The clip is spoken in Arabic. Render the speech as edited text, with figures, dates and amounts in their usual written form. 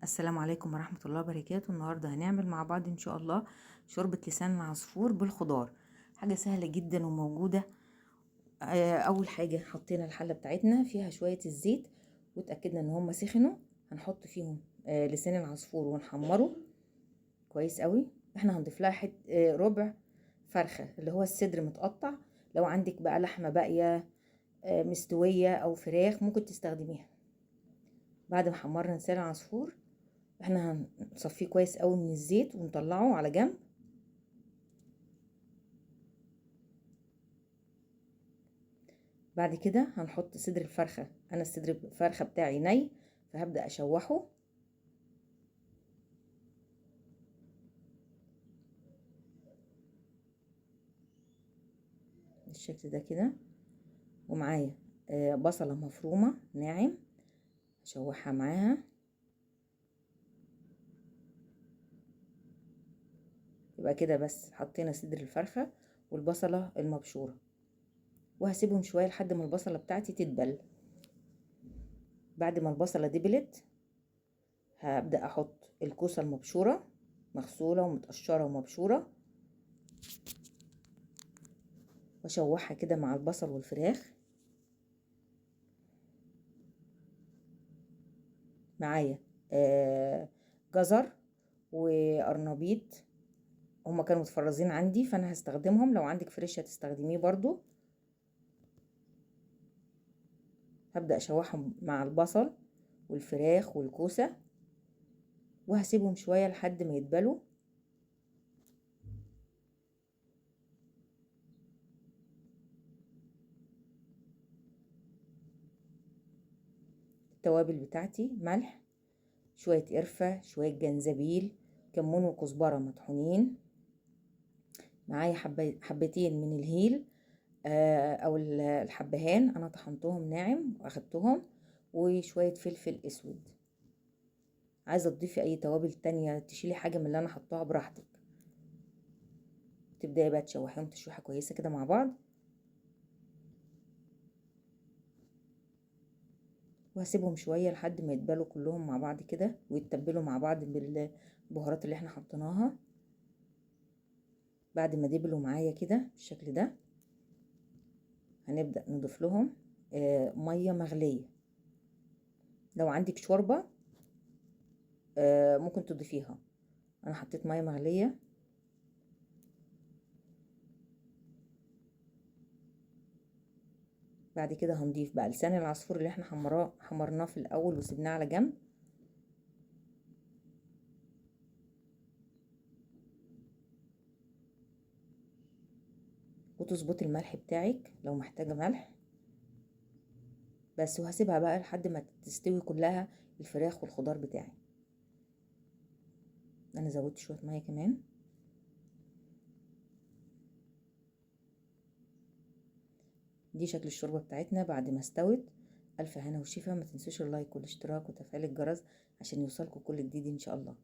السلام عليكم ورحمة الله وبركاته. النهاردة هنعمل مع بعض ان شاء الله شوربة لسان العصفور بالخضار. حاجة سهلة جدا وموجودة. اول حاجة حطينا الحلة بتاعتنا فيها شوية الزيت وتأكدنا ان هم سخنوا. هنحط فيهم لسان العصفور ونحمره كويس قوي. احنا هنضيف لها ربع فرخة اللي هو الصدر متقطع. لو عندك بقى لحمة باقية مستوية او فراخ ممكن تستخدميها. بعد ما حمرنا لسان العصفور احنا هنصفيه كويس قوي من الزيت ونطلعه على جنب. بعد كده هنحط صدر الفرخة. انا الصدر الفرخة بتاعي ني فهبدأ اشوحه بالشكل ده كده. ومعايا بصلة مفرومة ناعم اشوحها معاها. يبقى كده بس حطينا صدر الفرخة والبصلة المبشورة وهسيبهم شوية لحد ما البصلة بتاعتي تدبل. بعد ما البصلة دبلت هبدأ احط الكوسة المبشورة مغسولة ومتقشرة ومبشورة واشوحها كده مع البصل والفراخ. معايا جزر وقرنبيط هما كانوا متفرزين عندي فانا هستخدمهم. لو عندك فريش هتستخدميه برضو. هبدأ اشوحهم مع البصل والفراخ والكوسة وهسيبهم شوية لحد ما يدبلوا. التوابل بتاعتي ملح شوية قرفة شوية جنزبيل كمون وكزبرة مطحونين. معايا حبتين من الهيل او الحبهان انا طحنتهم ناعم واخدتهم وشوية فلفل اسود. عايزة تضيفي اي توابل تانية تشيلي حاجة من اللي انا حطاها براحتك. تبدأي بقى تشوحيهم تشويحة كويسة كده مع بعض وهسيبهم شوية لحد ما يتبالوا كلهم مع بعض كده ويتبلوا مع بعض بالبهارات اللي احنا حطيناها. بعد ما دبلوا معايا كده بالشكل ده هنبدأ نضيف لهم مية مغلية. لو عندك شوربة ممكن تضيفيها. انا حطيت مية مغلية. بعد كده هنضيف بقى لسان العصفور اللي احنا حمرناه في الاول وسيبناه على جنب. وتظبطي الملح بتاعك لو محتاجة ملح بس. وهسيبها بقى لحد ما تستوي كلها الفراخ والخضار بتاعي. انا زودت شوية مية كمان. دي شكل الشوربة بتاعتنا بعد ما استوت. الف هنا وشفا. ما تنسوش اللايك والاشتراك وتفعيل الجرس عشان يوصلكوا كل جديد ان شاء الله.